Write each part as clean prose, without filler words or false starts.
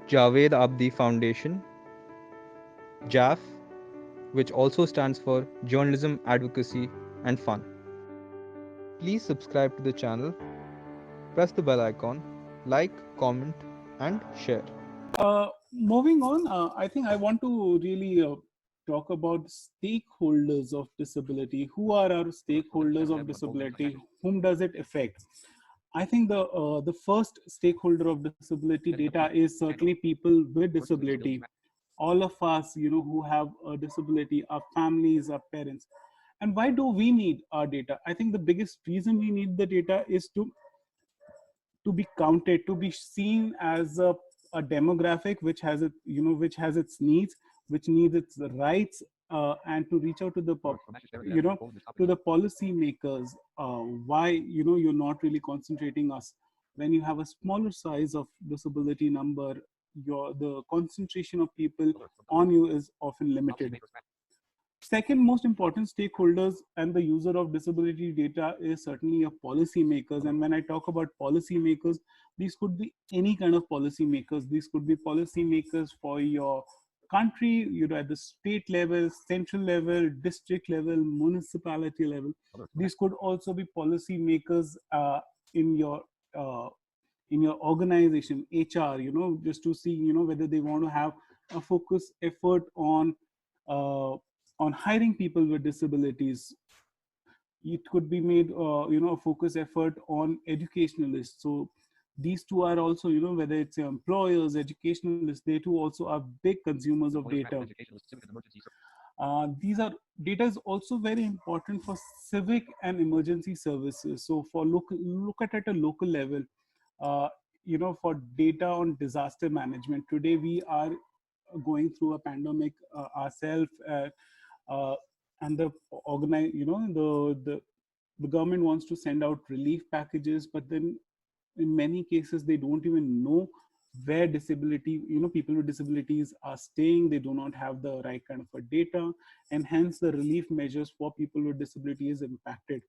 Javed Abdi Foundation, JAF, which also stands for Journalism, Advocacy, and Fun. Please subscribe to the channel, press the bell icon, like, comment, and share. Moving on, I think I want to really talk about stakeholders of disability. Who are our stakeholders of disability? Whom does it affect? I think the first stakeholder of disability data is certainly people with disability. All of us, who have a disability, our families, our parents. And why do we need our data? I think the biggest reason we need the data is to be counted, to be seen as a demographic which has it, which has its needs, which needs its rights, and to reach out to the to the policy makers. Why you're not really concentrating us when you have a smaller size of disability number. The concentration of people on you is often limited. Second most important stakeholders and the user of disability data is certainly your policymakers. And when I talk about policymakers, these could be any kind of policymakers. These could be policymakers for your country, at the state level, central level, district level, municipality level. These could also be policymakers in your uh, in your organization, HR, just to see, whether they want to have a focus effort uh, on hiring people with disabilities. It could be made, a focus effort on educationalists. So these two are also, whether it's employers, educationalists, they too also are big consumers of data. These are Data is also very important for civic and emergency services. So for look at a local level, uh, for data on disaster management. Today we are going through a pandemic ourselves, uh, and the organize, the government wants to send out relief packages, but then in many cases they don't even know where people with disabilities are staying. They do not have the right kind of a data, and hence the relief measures for people with disability is impacted.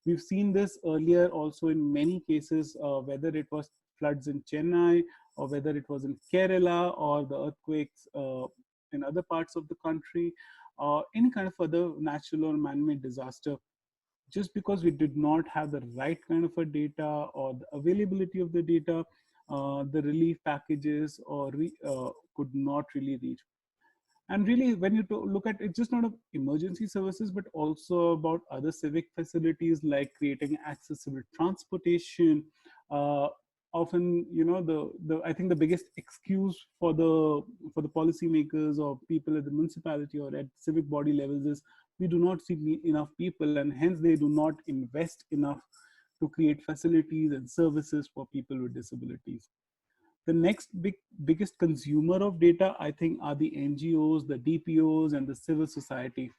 We've seen this earlier also in many cases, whether it was floods in Chennai, or whether it was in Kerala, or the earthquakes in other parts of the country, any kind of other natural or man-made disaster. Just because we did not have the right kind of a data or the availability of the data, the relief packages could not really reach. And really, when you look at it, just not of emergency services, but also about other civic facilities like creating accessible transportation. Uh, Often, the I think the biggest excuse for the policymakers or people at the municipality or at civic body levels is we do not see enough people, and hence they do not invest enough to create facilities and services for people with disabilities. The next biggest consumer of data, I think, are the NGOs, the DPOs, and the civil society.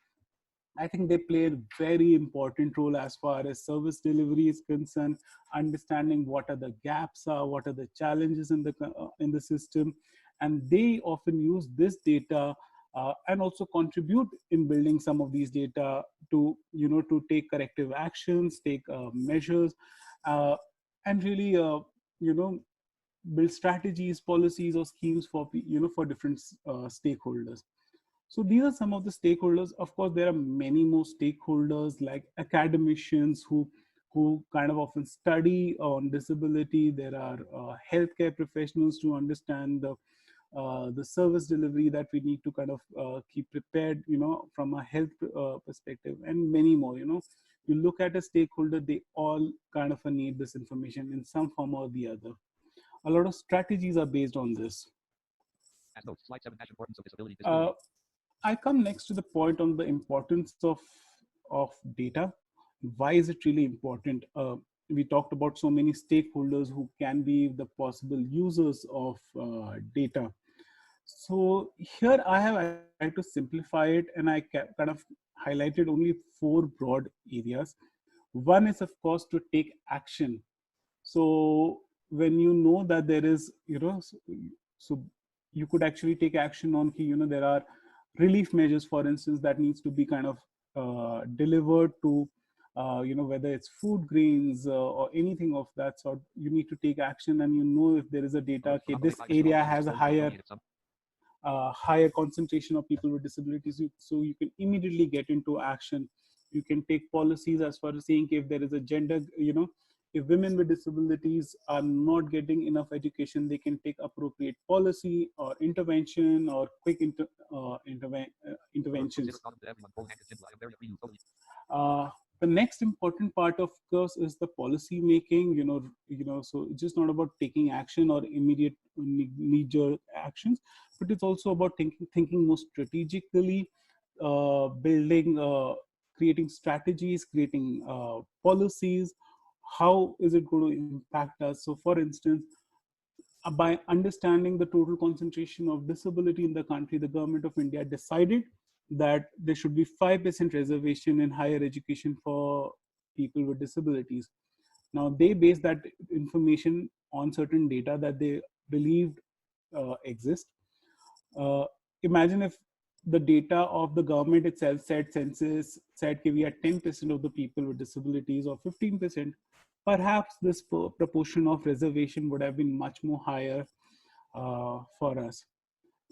I think they play a very important role as far as service delivery is concerned, understanding what are the gaps are, what are the challenges in the system, and they often use this data and also contribute in building some of these data to to take corrective actions, take measures, uh, and really you know build strategies, policies, or schemes for for different stakeholders. So these are some of the stakeholders. Of course, there are many more stakeholders like academicians who kind of often study on disability. There are healthcare professionals to understand the service delivery that we need to kind of keep prepared, from a health perspective, and many more. You look at a stakeholder, they all kind of need this information in some form or the other. A lot of strategies are based on this. Uh, I come next to the point on the importance of data. Why is it really important? We talked about so many stakeholders who can be the possible users of data. So here I have tried to simplify it, and I kind of highlighted only four broad areas. One is, of course, to take action. So when you know that there is, so you could actually take action on, there are relief measures, for instance, that needs to be kind of delivered to whether it's food grains or anything of that sort, you need to take action, and you know if there is a data, okay, this area has a higher concentration of people with disabilities, so you can immediately get into action. You can take policies as far as saying if there is a gender, if women with disabilities are not getting enough education, they can take appropriate policy or intervention or quick interventions. uh, the next important part, of course, is the policy making. So it's just not about taking action or immediate knee-jerk actions, but it's also about thinking more strategically, building, creating strategies, creating policies. How is it going to impact us? So, for instance, by understanding the total concentration of disability in the country, the government of India decided that there should be 5% reservation in higher education for people with disabilities. Now, they base that information on certain data that they believed exist. Uh, Imagine if the data of the government itself said, census said we had 10% of the people with disabilities or 15%, perhaps this proportion of reservation would have been much more higher for us.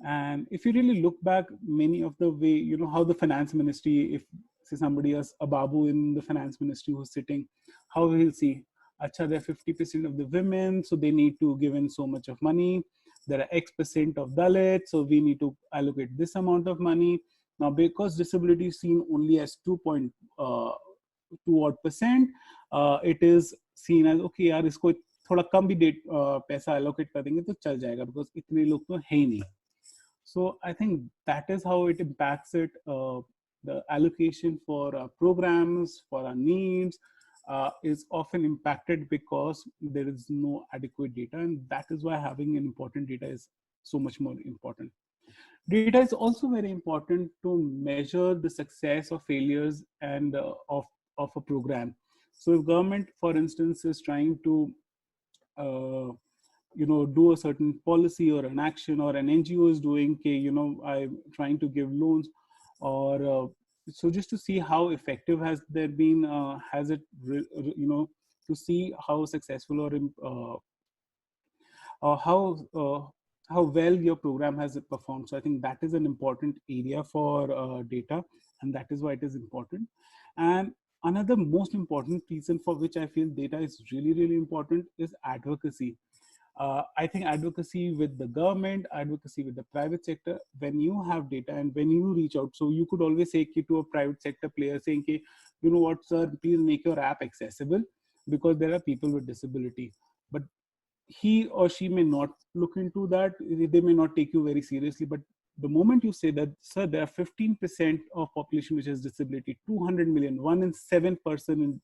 And if you really look back, many of the way, how the finance ministry, if say somebody else, a babu in the finance ministry who's sitting, how he'll see, acha, there are 50% of the women, so they need to give in so much of money. There are X% of Dalits, so we need to allocate this amount of money. Now, because disability is seen only as 2.2 odd percent, it is seen as, okay यार इसको थोड़ा कम भी पैसा allocate कर देंगे तो चल जाएगा, because इतने लोग तो है ही नहीं. So I think that is how it impacts it. The allocation for programs, for our needs, is often impacted because there is no adequate data, and that is why having important data is so much more important. Data is also very important to measure the success or failures and of a program. So if government, for instance, is trying to uh, do a certain policy or an action, or an NGO is doing, okay, I'm trying to give loans, or so just to see how effective has there been, has it to see how successful or how well your program has performed. So I think that is an important area for data, and that is why it is important. And another most important reason for which I feel data is really, really important is advocacy. I think advocacy with the government, advocacy with the private sector, when you have data and when you reach out, so you could always say to a private sector player saying, okay, you know what, sir, please make your app accessible because there are people with disability. But he or she may not look into that. They may not take you very seriously. But the moment you say that, sir, there are 15% of population which has disability, 200 million, 1 in 7 person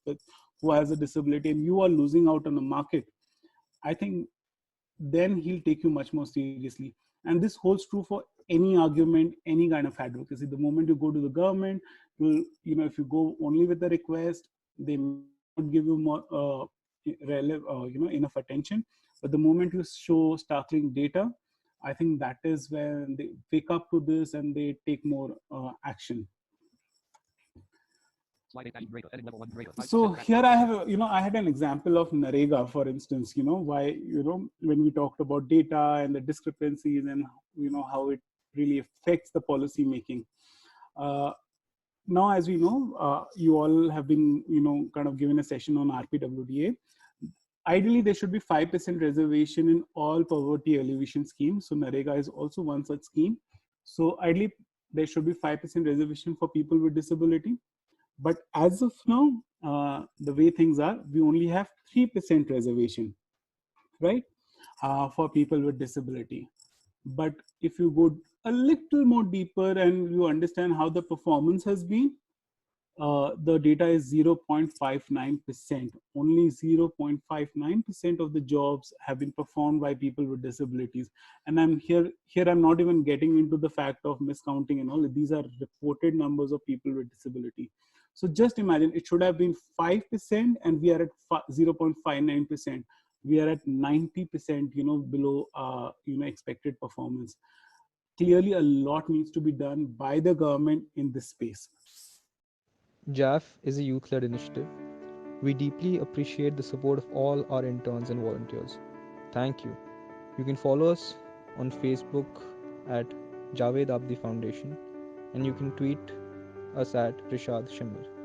who has a disability, and you are losing out on a market, I think then he'll take you much more seriously. And this holds true for any argument, any kind of advocacy. The moment you go to the government, if you go only with the request, they may not give you more enough attention. But the moment you show startling data, I think that is when they wake up to this and they take more action. So here I have, I had an example of Narega, for instance, why, when we talked about data and the discrepancies and, how it really affects the policy making. Now, as we know, you all have been, kind of given a session on RPWDA. Ideally, there should be 5% reservation in all poverty alleviation schemes. So Narega is also one such scheme. So ideally, there should be 5% reservation for people with disability. But as of now, the way things are, we only have 3% reservation, right, for people with disability. But if you go a little more deeper and you understand how the performance has been, the data is 0.59%. Only 0.59% of the jobs have been performed by people with disabilities. And I'm not even getting into the fact of miscounting and all. These are reported numbers of people with disability. So just imagine, it should have been 5%, and we are at 0.59%. We are at 90%, below, expected performance. Clearly, a lot needs to be done by the government in this space. JAF is a youth led initiative. We deeply appreciate the support of all our interns and volunteers. Thank you. You can follow us on Facebook at Javed Abdi Foundation, and you can tweet us at Rishad Shimmer.